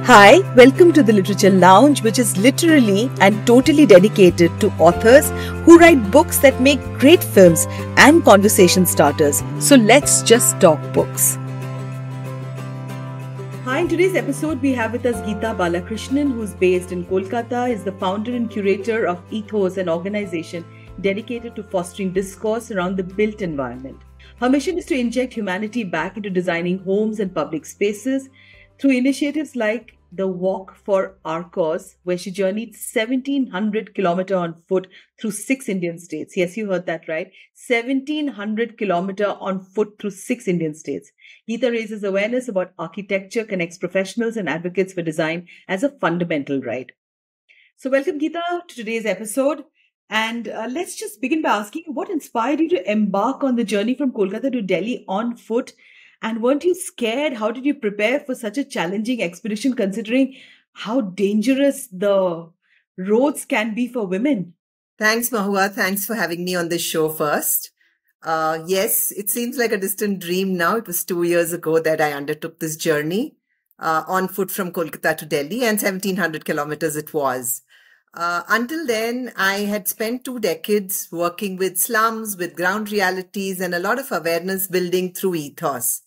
Hi, welcome to the Literature Lounge, which is literally and totally dedicated to authors who write books that make great films and conversation starters. So let's just talk books. Hi, in today's episode, we have with us Gita Balakrishnan, who's based in Kolkata, is the founder and curator of Ethos, an organization dedicated to fostering discourse around the built environment. Her mission is to inject humanity back into designing homes and public spaces through initiatives like the Walk for Our Cause, where she journeyed 1,700 kilometers on foot through 6 Indian states. Yes, you heard that right. 1,700 kilometers on foot through 6 Indian states. Gita raises awareness about architecture, connects professionals and advocates for design as a fundamental right. So welcome, Gita, to today's episode. And let's just begin by asking you, what inspired you to embark on the journey from Kolkata to Delhi on foot? And weren't you scared? How did you prepare for such a challenging expedition, considering how dangerous the roads can be for women? Thanks, Mohua. Thanks for having me on this show first. Yes, it seems like a distant dream now. It was 2 years ago that I undertook this journey on foot from Kolkata to Delhi, and 1,700 kilometers it was. Until then, I had spent 2 decades working with slums, with ground realities, and a lot of awareness building through ethos.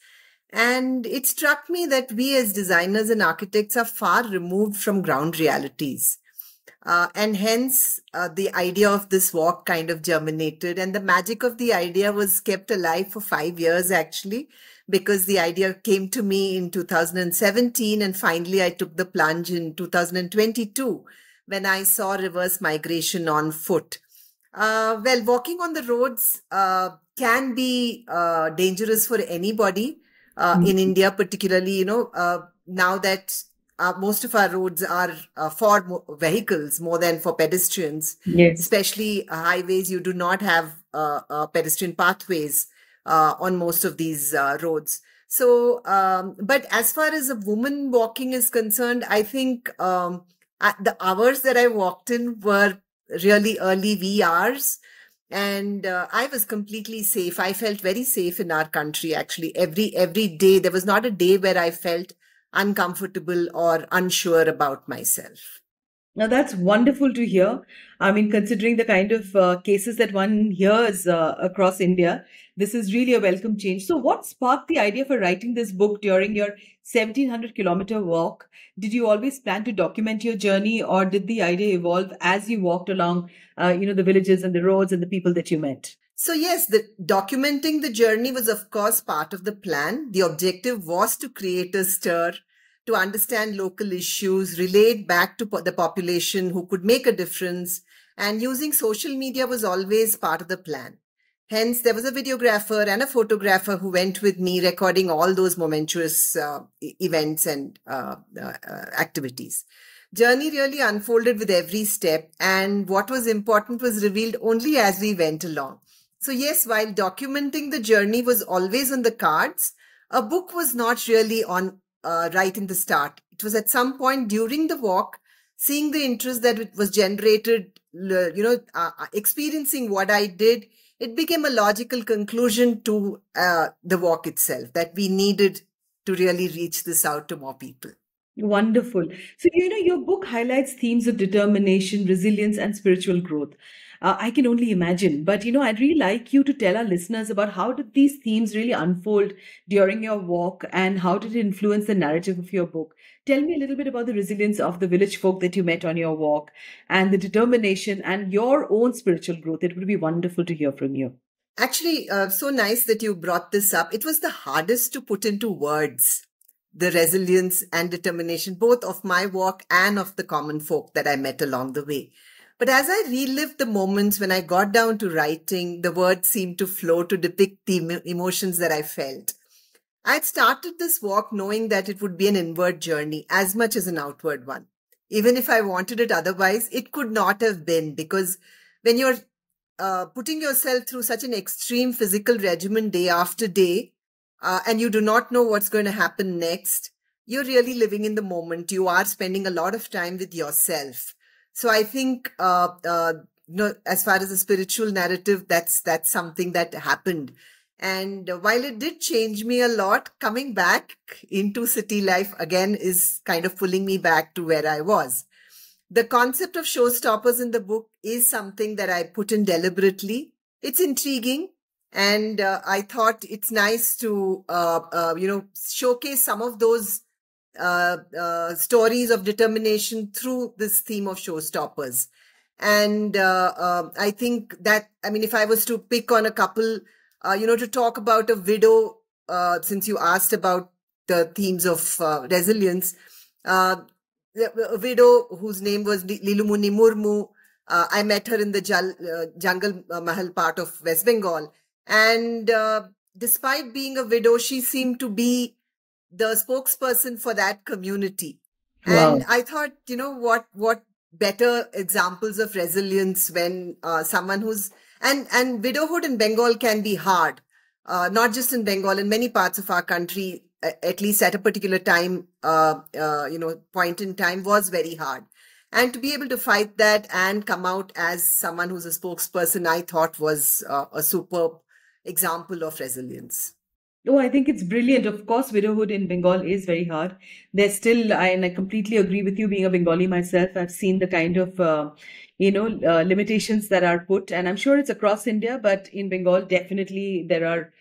And it struck me that we as designers and architects are far removed from ground realities. And hence, the idea of this walk kind of germinated. And the magic of the idea was kept alive for 5 years, actually, because the idea came to me in 2017. And finally, I took the plunge in 2022 when I saw reverse migration on foot. Well, walking on the roads can be dangerous for anybody. In India, particularly, now that most of our roads are for vehicles more than for pedestrians, Yes. Especially highways, you do not have pedestrian pathways on most of these roads. So, but as far as a woman walking is concerned, I think the hours that I walked in were really early wee hours. And I was completely safe. I felt very safe in our country, actually. Every day, there was not a day where I felt uncomfortable or unsure about myself. Now, that's wonderful to hear. I mean, considering the kind of cases that one hears across India, this is really a welcome change. So, what sparked the idea for writing this book during your 1,700-kilometer walk? Did you always plan to document your journey, or did the idea evolve as you walked along, the villages and the roads and the people that you met? So yes, documenting the journey was, of course, part of the plan. The objective was to create a stir, to understand local issues, relate back to the population who could make a difference, and using social media was always part of the plan. Hence, there was a videographer and a photographer who went with me, recording all those momentous events and activities. Journey really unfolded with every step, and what was important was revealed only as we went along. So yes, while documenting the journey was always on the cards, a book was not really on right in the start. It was at some point during the walk, seeing the interest that it was generated, experiencing what I did, it became a logical conclusion to the walk itself, that we needed to really reach this out to more people. Wonderful. So, your book highlights themes of determination, resilience, and spiritual growth. I can only imagine. But, I'd really like you to tell our listeners about how did these themes really unfold during your walk, and how did it influence the narrative of your book? Tell me a little bit about the resilience of the village folk that you met on your walk, and the determination and your own spiritual growth. It would be wonderful to hear from you. Actually, so nice that you brought this up. It was the hardest to put into words, the resilience and determination, both of my walk and of the common folk that I met along the way. But as I relived the moments when I got down to writing, the words seemed to flow to depict the emotions that I felt. I had started this walk knowing that it would be an inward journey as much as an outward one. Even if I wanted it otherwise, it could not have been, because when you're putting yourself through such an extreme physical regimen day after day, and you do not know what's going to happen next, you're really living in the moment. You are spending a lot of time with yourself. So I think, as far as the spiritual narrative, that's something that happened. And while it did change me a lot, coming back into city life again is kind of pulling me back to where I was. The concept of showstoppers in the book is something that I put in deliberately. It's intriguing, and I thought it's nice to, showcase some of those stories of determination through this theme of showstoppers. And I think that, I mean, if I was to pick on a couple, to talk about a widow, since you asked about the themes of resilience, a widow whose name was Lilumuni Murmu. I met her in the Jungle Mahal part of West Bengal. And despite being a widow, she seemed to be the spokesperson for that community. Wow. And I thought, what better examples of resilience when someone who's, and widowhood in Bengal can be hard, not just in Bengal, in many parts of our country, at least at a particular time, point in time, was very hard. And to be able to fight that and come out as someone who's a spokesperson, I thought was a superb example of resilience. Oh, I think it's brilliant. Of course, widowhood in Bengal is very hard. There's still, and I completely agree with you, being a Bengali myself, I've seen the kind of, limitations that are put, and I'm sure it's across India, but in Bengal, definitely there are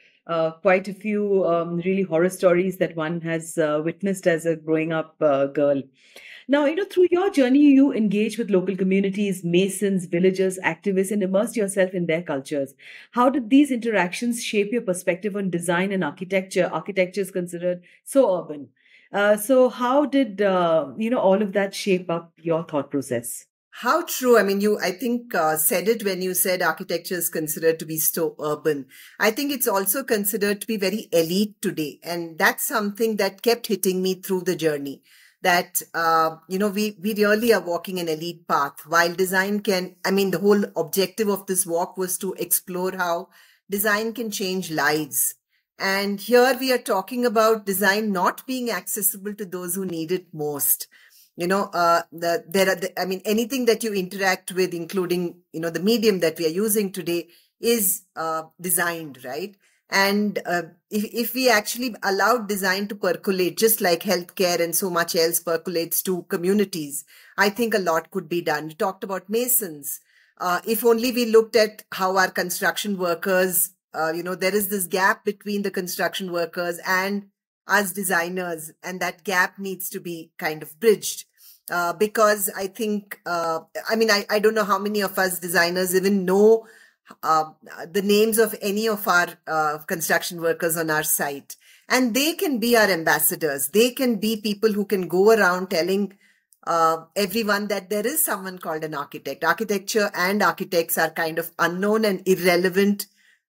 quite a few really horror stories that one has witnessed as a growing up girl. Now, through your journey, you engage with local communities, masons, villagers, activists, and immerse yourself in their cultures. How did these interactions shape your perspective on design and architecture? Architecture is considered so urban. So how did, all of that shape up your thought process? How true. I mean, I think, said it when you said architecture is considered to be so urban. I think it's also considered to be very elite today. And that's something that kept hitting me through the journey. That, we really are walking an elite path. While design the whole objective of this walk was to explore how design can change lives. And here we are talking about design not being accessible to those who need it most. Anything that you interact with, including, the medium that we are using today, is designed, right? And if we actually allowed design to percolate, just like healthcare and so much else percolates to communities, I think a lot could be done. We talked about masons. If only we looked at how our construction workers, there is this gap between the construction workers and us designers, and that gap needs to be kind of bridged. Because I think, I don't know how many of us designers even know the names of any of our construction workers on our site. And they can be our ambassadors. They can be people who can go around telling everyone that there is someone called an architect. Architecture and architects are kind of unknown and irrelevant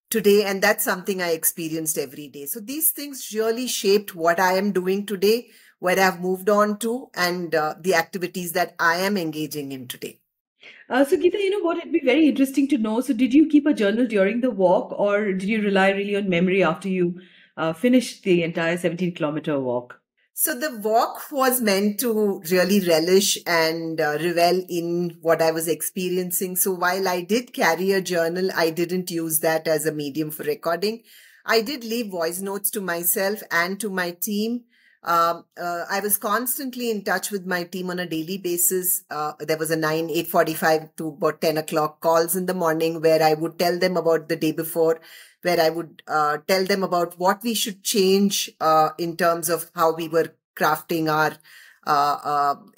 today. And that's something I experienced every day. So these things really shaped what I am doing today, where I've moved on to, and the activities that I am engaging in today. So, Geeta, what? It'd be very interesting to know. So, did you keep a journal during the walk, or did you rely really on memory after you finished the entire 17-kilometer walk? So the walk was meant to really relish and revel in what I was experiencing. So while I did carry a journal, I didn't use that as a medium for recording. I did leave voice notes to myself and to my team. I was constantly in touch with my team on a daily basis. There was a 8:45 to about 10 o'clock calls in the morning where I would tell them about the day before, where I would tell them about what we should change in terms of how we were crafting our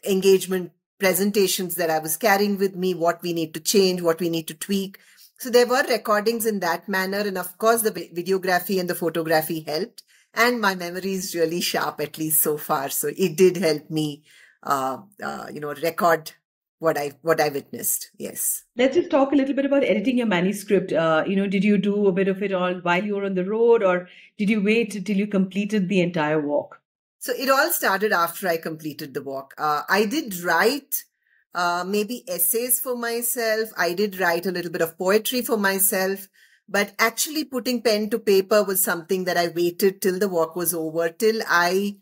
engagement presentations that I was carrying with me, what we need to change, what we need to tweak. So there were recordings in that manner. And of course, the videography and the photography helped. And my memory is really sharp, at least so far. So it did help me, record what I witnessed. Yes. Let's just talk a little bit about editing your manuscript. Did you do a bit of it all while you were on the road, or did you wait till you completed the entire walk? So it all started after I completed the walk. I did write maybe essays for myself. I did write a little bit of poetry for myself. But actually putting pen to paper was something that I waited till the walk was over, till I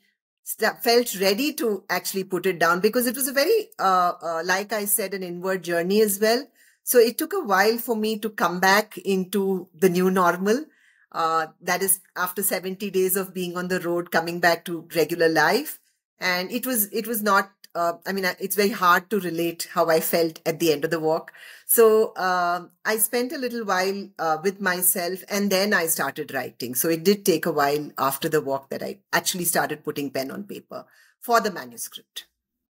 felt ready to actually put it down, because it was a very, like I said, an inward journey as well. So it took a while for me to come back into the new normal. That is after 70 days of being on the road, coming back to regular life. And it was not, it's very hard to relate how I felt at the end of the walk. So I spent a little while with myself, and then I started writing. So it did take a while after the walk that I actually started putting pen on paper for the manuscript.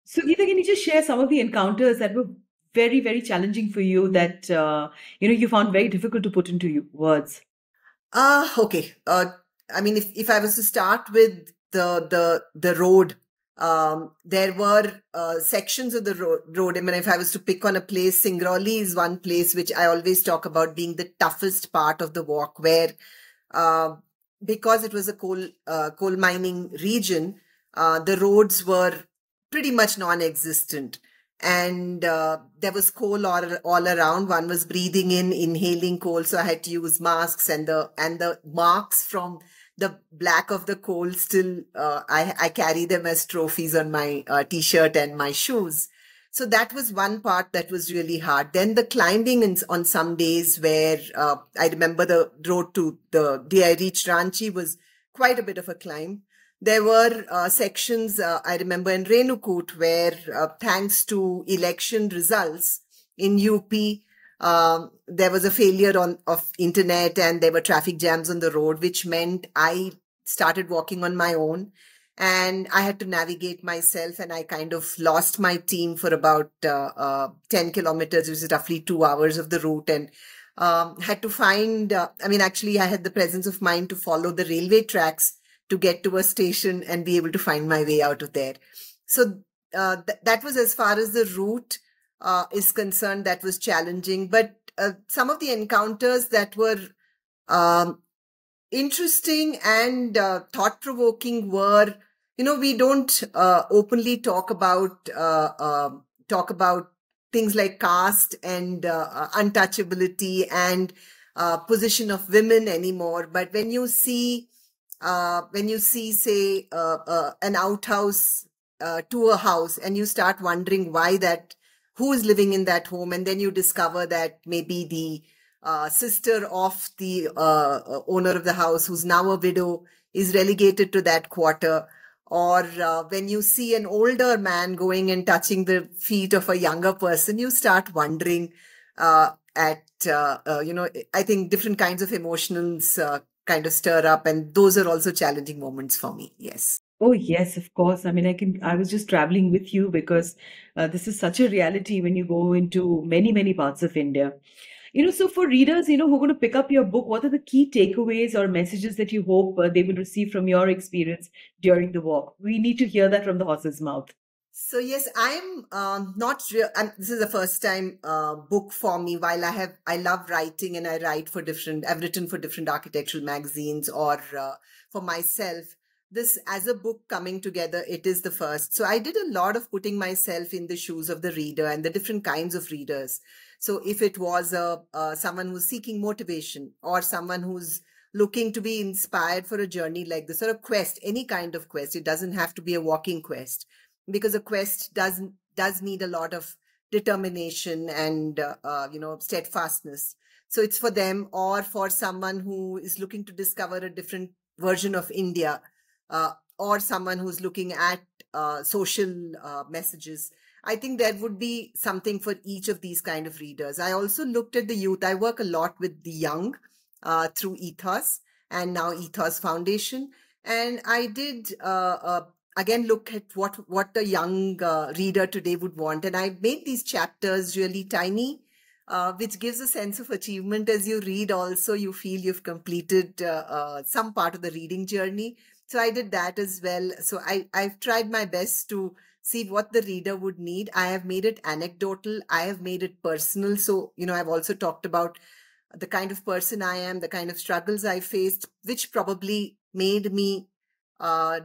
So, Geeta, can you just share some of the encounters that were very, very challenging for you that you found very difficult to put into words? Okay. If I was to start with the road, there were sections of the road. I mean, if I was to pick on a place, Singrauli is one place which I always talk about being the toughest part of the walk, where because it was a coal mining region, the roads were pretty much non-existent. And there was coal all around. One was breathing in, inhaling coal, so I had to use masks, and the marks from the black of the coal still I carry them as trophies on my t-shirt and my shoes. So that was one part that was really hard. Then the climbing on some days, where I remember the road to the day I reached Ranchi was quite a bit of a climb. There were sections, I remember in Renukut, where thanks to election results in UP, there was a failure of internet, and there were traffic jams on the road, which meant I started walking on my own, and I had to navigate myself, and I kind of lost my team for about 10 kilometers, which is roughly 2 hours of the route, and had to find, actually I had the presence of mind to follow the railway tracks to get to a station and be able to find my way out of there. So that was, as far as the route is concerned, that was challenging. But some of the encounters that were interesting and thought-provoking were, we don't openly talk about things like caste and untouchability and position of women anymore. But when you see, say, an outhouse to a house, and you start wondering who is living in that home, and then you discover that maybe the sister of the owner of the house, who's now a widow, is relegated to that quarter. Or when you see an older man going and touching the feet of a younger person, you start wondering I think different kinds of emotions kind of stir up, and those are also challenging moments for me. Yes. Oh, yes, of course. I mean, I was just traveling with you because this is such a reality when you go into many, many parts of India. So for readers, who are going to pick up your book, what are the key takeaways or messages that you hope they will receive from your experience during the walk? We need to hear that from the horse's mouth. So yes, I'm not real. This is the first time book for me. While I love writing, and I've written for different architectural magazines, or for myself. This as a book coming together, it is the first. So I did a lot of putting myself in the shoes of the reader and the different kinds of readers. So if it was someone who's seeking motivation, or someone who's looking to be inspired for a journey like this, or a quest, any kind of quest, it doesn't have to be a walking quest, because a quest does need a lot of determination and steadfastness. So it's for them, or for someone who is looking to discover a different version of India, or someone who's looking at social messages. I think there would be something for each of these kind of readers. I also looked at the youth. I work a lot with the young through Ethos, and now Ethos Foundation. And I did again look at what the young reader today would want. And I made these chapters really tiny, which gives a sense of achievement. As you read also, you feel you've completed some part of the reading journey. So I did that as well. So I've tried my best to see what the reader would need. I have made it anecdotal. I have made it personal. So, I've also talked about the kind of person I am, the kind of struggles I faced, which probably made me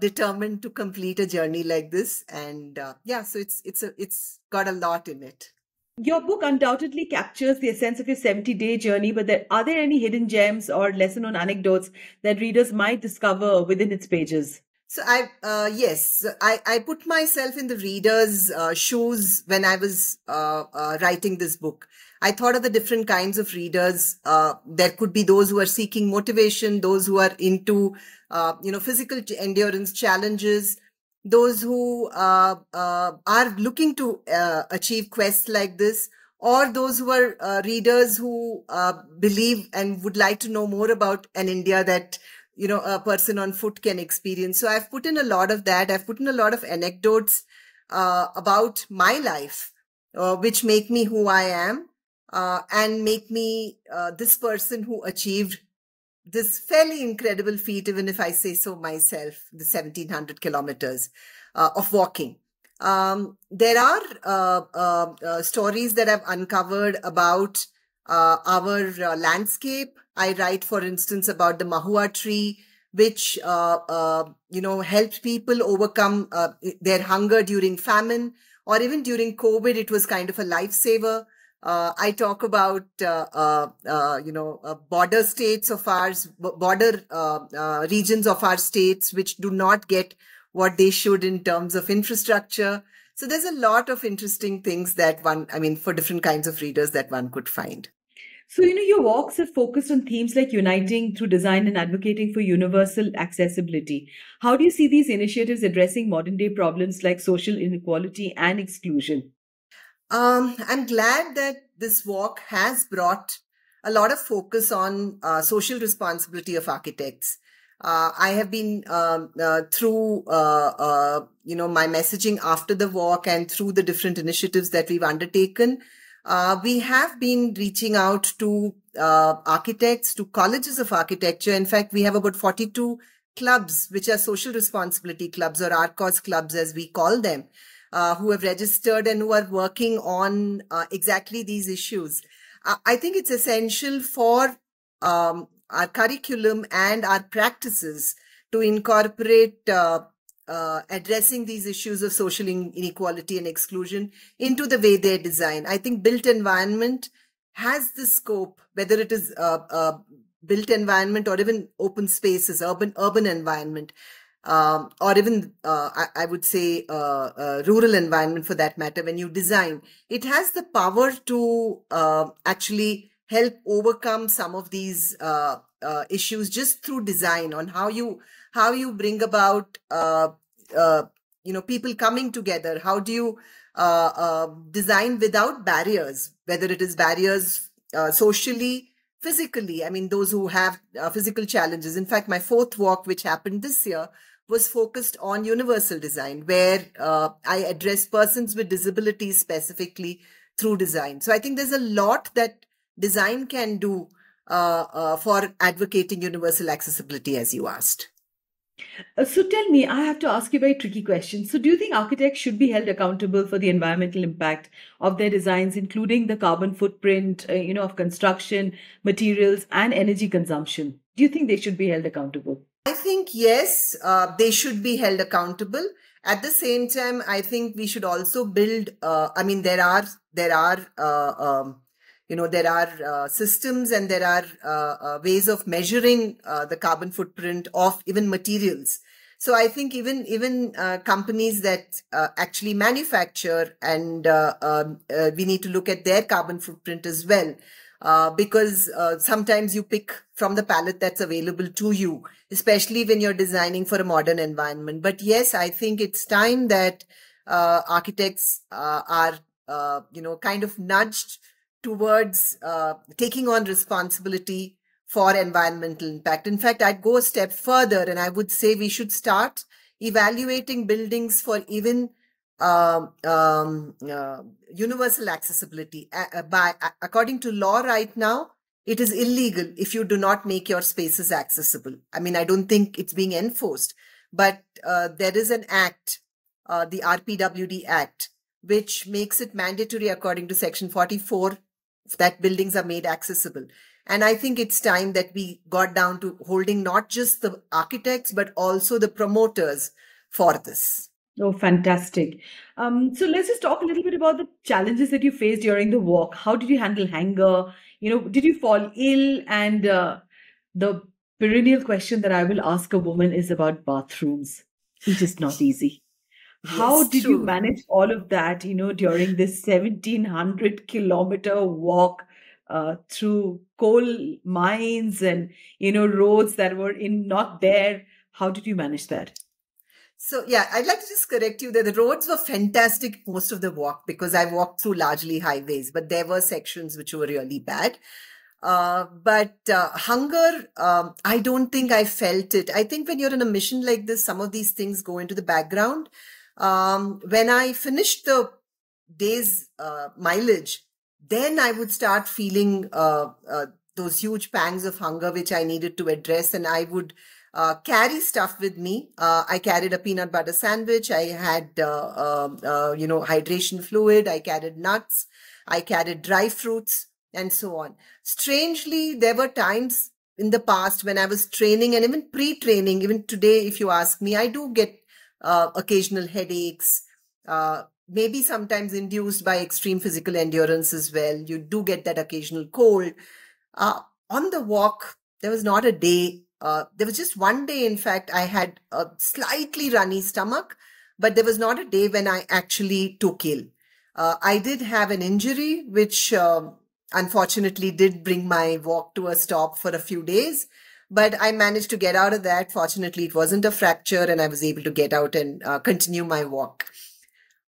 determined to complete a journey like this. And so it's got a lot in it. Your book undoubtedly captures the essence of your 70-day journey, but are there any hidden gems or lesser known anecdotes that readers might discover within its pages? So I put myself in the reader's shoes when I was writing this book. I thought of the different kinds of readers. There could be those who are seeking motivation, those who are into, physical endurance challenges, those who are looking to achieve quests like this, or those who are readers who believe and would like to know more about an India that, a person on foot can experience. So I've put in a lot of that. I've put in a lot of anecdotes about my life, which make me who I am, and make me this person who achieved this fairly incredible feat, even if I say so myself, the 1700 kilometers of walking. There are stories that I've uncovered about our landscape. I write, for instance, about the Mohua tree, which, helped people overcome their hunger during famine, or even during COVID. It was kind of a lifesaver. I talk about, border states of ours, border regions of our states, which do not get what they should in terms of infrastructure. So there's a lot of interesting things that for different kinds of readers that one could find. So, your walks have focused on themes like uniting through design and advocating for universal accessibility. How do you see these initiatives addressing modern day problems like social inequality and exclusion? I'm glad that this walk has brought a lot of focus on social responsibility of architects. I have been through, my messaging after the walk and through the different initiatives that we've undertaken. We have been reaching out to architects, to colleges of architecture. In fact, we have about 42 clubs, which are social responsibility clubs, or ARCOS clubs, as we call them, who have registered and who are working on exactly these issues. I think it's essential for our curriculum and our practices to incorporate addressing these issues of social inequality and exclusion into the way they design. I think built environment has the scope, whether it is built environment or even open spaces, urban environment, or even I would say rural environment for that matter. When you design, it has the power to actually help overcome some of these issues just through design, on how you bring about people coming together. How do you design without barriers, whether it is barriers socially, physically? I mean, those who have physical challenges. In fact, my fourth walk, which happened this year, was focused on universal design, where I address persons with disabilities specifically through design. So I think there's a lot that design can do for advocating universal accessibility, as you asked. So tell me, I have to ask you a very tricky question. So do you think architects should be held accountable for the environmental impact of their designs, including the carbon footprint, of construction, materials, and energy consumption? Do you think they should be held accountable? I think yes, they should be held accountable. At the same time, I think we should also build. There are systems, and there are ways of measuring the carbon footprint of even materials. So I think even companies that actually manufacture, and we need to look at their carbon footprint as well. Because sometimes you pick from the palette that's available to you, especially when you're designing for a modern environment. But yes, I think it's time that architects are, kind of nudged towards taking on responsibility for environmental impact. In fact, I'd go a step further, and I would say we should start evaluating buildings for even universal accessibility. According to law right now, it is illegal if you do not make your spaces accessible. I mean, I don't think it's being enforced, but there is an act, the RPWD Act, which makes it mandatory according to Section 44 that buildings are made accessible. And I think it's time that we got down to holding not just the architects, but also the promoters for this. Oh, fantastic. So let's just talk a little bit about the challenges that you faced during the walk. How did you handle anger? Did you fall ill? And the perennial question that I will ask a woman is about bathrooms. It is not easy. How Yes, did you true. manage all of that, during this 1700-kilometer walk through coal mines and, roads that were not there? How did you manage that? So yeah, I'd like to just correct you that the roads were fantastic most of the walk because I walked through largely highways, but there were sections which were really bad. But hunger, I don't think I felt it. I think when you're on a mission like this, some of these things go into the background. When I finished the day's mileage, then I would start feeling those huge pangs of hunger, which I needed to address. And I would carry stuff with me. I carried a peanut butter sandwich. I had, hydration fluid. I carried nuts. I carried dry fruits and so on. Strangely, there were times in the past when I was training and even pre-training, even today, if you ask me, I do get occasional headaches, maybe sometimes induced by extreme physical endurance as well. You do get that occasional cold. On the walk, there was not a day. There was just one day, in fact, I had a slightly runny stomach, but there was not a day when I actually took ill. I did have an injury, which unfortunately did bring my walk to a stop for a few days, but I managed to get out of that. Fortunately, it wasn't a fracture, and I was able to get out and continue my walk.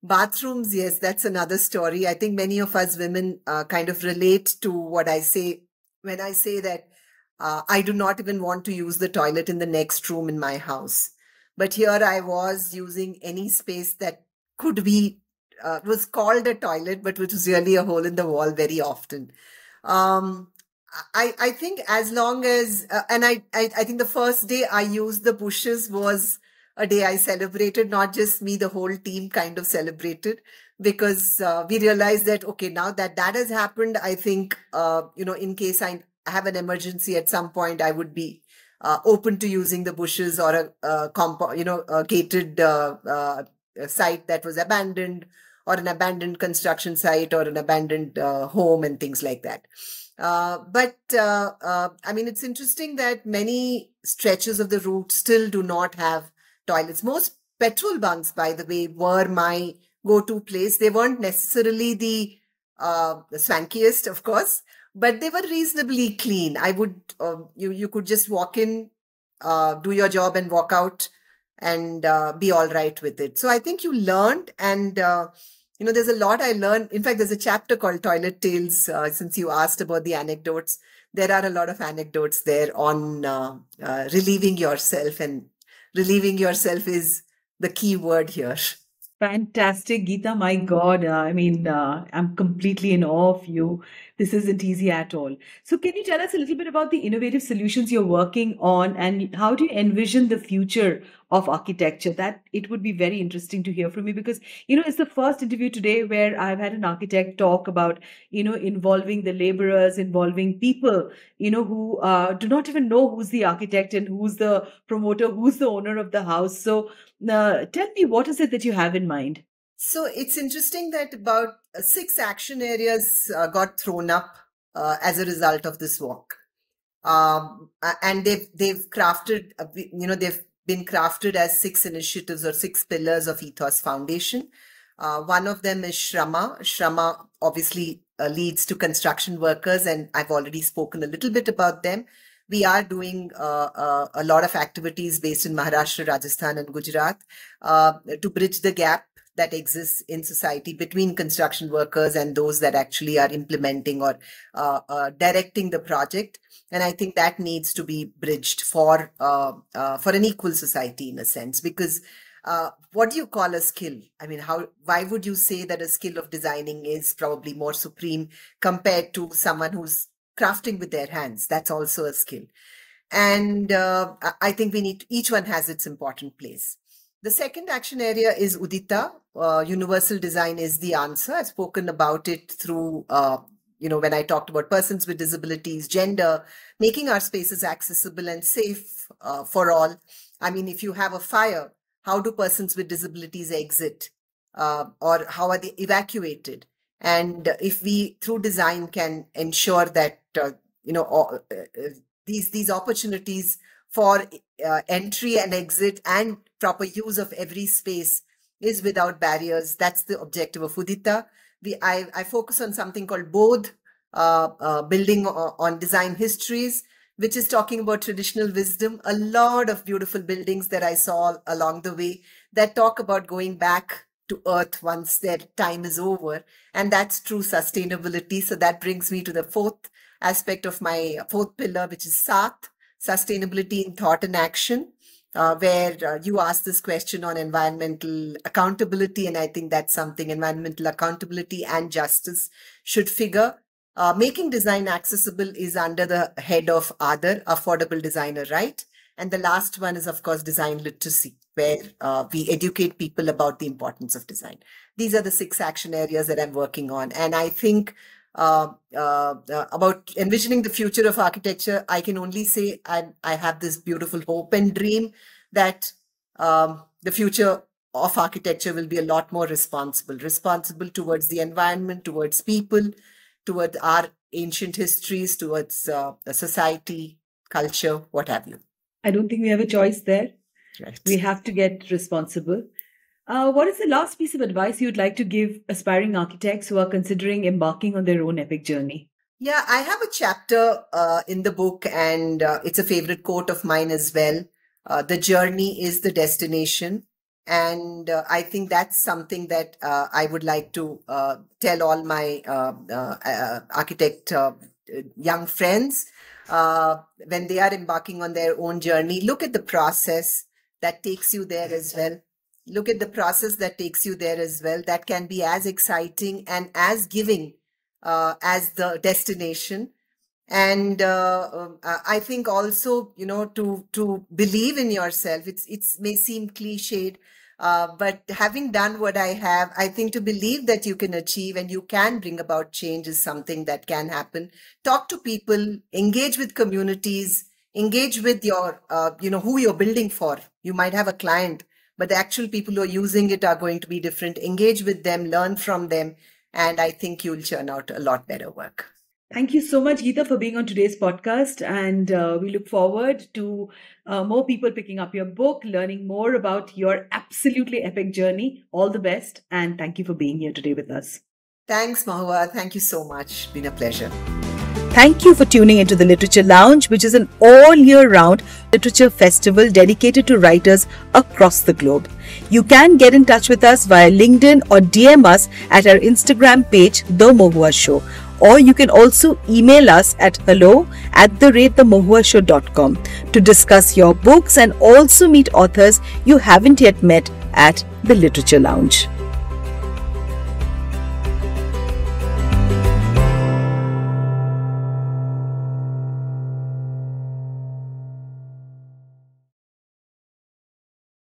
Bathrooms, yes, that's another story. I think many of us women kind of relate to what I say when I say that I do not even want to use the toilet in the next room in my house. But here I was using any space that could be, was called a toilet, but which was really a hole in the wall very often. Um, I think as long as, and I think the first day I used the bushes was a day I celebrated, not just me, the whole team kind of celebrated because we realized that, okay, now that that has happened, I think, in case I have an emergency at some point, I would be open to using the bushes or a gated site that was abandoned or an abandoned construction site or an abandoned home and things like that. I mean, it's interesting that many stretches of the route still do not have toilets. Most petrol bunks, by the way, were my go-to place. They weren't necessarily the swankiest, of course, but they were reasonably clean. I would, you could just walk in, do your job and walk out and be all right with it. So I think you learned and, there's a lot I learned. In fact, there's a chapter called Toilet Tales. Since you asked about the anecdotes, there are a lot of anecdotes there on relieving yourself, and relieving yourself is the key word here. Fantastic, Geeta. My God, I mean, I'm completely in awe of you. This isn't easy at all. So, can you tell us a little bit about the innovative solutions you're working on and how do you envision the future of architecture? That it would be very interesting to hear from you because, it's the first interview today where I've had an architect talk about, involving the laborers, involving people, who do not even know who's the architect and who's the promoter, who's the owner of the house. So, tell me, what is it that you have in mind? So it's interesting that about 6 action areas got thrown up as a result of this walk. And they've crafted, they've been crafted as 6 initiatives or 6 pillars of Ethos Foundation. One of them is Shrama. Shrama obviously leads to construction workers, and I've already spoken a little bit about them. We are doing a lot of activities based in Maharashtra, Rajasthan, and Gujarat to bridge the gap that exists in society between construction workers and those that actually are implementing or directing the project. And I think that needs to be bridged for an equal society in a sense, because what do you call a skill? I mean, why would you say that a skill of designing is probably more supreme compared to someone who's crafting with their hands? That's also a skill. And I think each one has its important place. The second action area is Udita. Universal design is the answer. I've spoken about it through, when I talked about persons with disabilities, gender, making our spaces accessible and safe for all. I mean, if you have a fire, how do persons with disabilities exit? Or how are they evacuated? And if we, through design, can ensure that, these opportunities for entry and exit and proper use of every space is without barriers. That's the objective of Udita. I focus on something called Bodh, building on design histories, which is talking about traditional wisdom. A lot of beautiful buildings that I saw along the way that talk about going back to earth once their time is over. And that's true sustainability. So that brings me to the fourth aspect of my fourth pillar, which is Saath, sustainability in thought and action, where you asked this question on environmental accountability. And I think that's something environmental accountability and justice should figure. Making design accessible is under the head of Aadhar, affordable designer, right? And the last one is, of course, design literacy, where we educate people about the importance of design. These are the 6 action areas that I'm working on. And I think about envisioning the future of architecture, I can only say I have this beautiful hope and dream that the future of architecture will be a lot more responsible towards the environment, towards people, towards our ancient histories, towards society, culture, what have you. I don't think we have a choice there. Right. We have to get responsible. What is the last piece of advice you'd like to give aspiring architects who are considering embarking on their own epic journey? Yeah, I have a chapter in the book, and it's a favorite quote of mine as well. The journey is the destination. And I think that's something that I would like to tell all my architect young friends when they are embarking on their own journey. Look at the process that takes you there as well. Look at the process that takes you there as well. That can be as exciting and as giving as the destination. And I think also, to believe in yourself, it may seem cliched, but having done what I have, I think to believe that you can achieve and you can bring about change is something that can happen. Talk to people, engage with communities, engage with your, who you're building for. You might have a client, but the actual people who are using it are going to be different. Engage with them, learn from them, and I think you'll churn out a lot better work. Thank you so much, Gita, for being on today's podcast. And we look forward to more people picking up your book, learning more about your absolutely epic journey. All the best. And thank you for being here today with us. Thanks, Mohua. Thank you so much. Been a pleasure. Thank you for tuning into the Literature Lounge, which is an all-year-round literature festival dedicated to writers across the globe. You can get in touch with us via LinkedIn or DM us at our Instagram page, The Mohua Show. Or you can also email us at hello@themohuashow.com to discuss your books and also meet authors you haven't yet met at the Literature Lounge.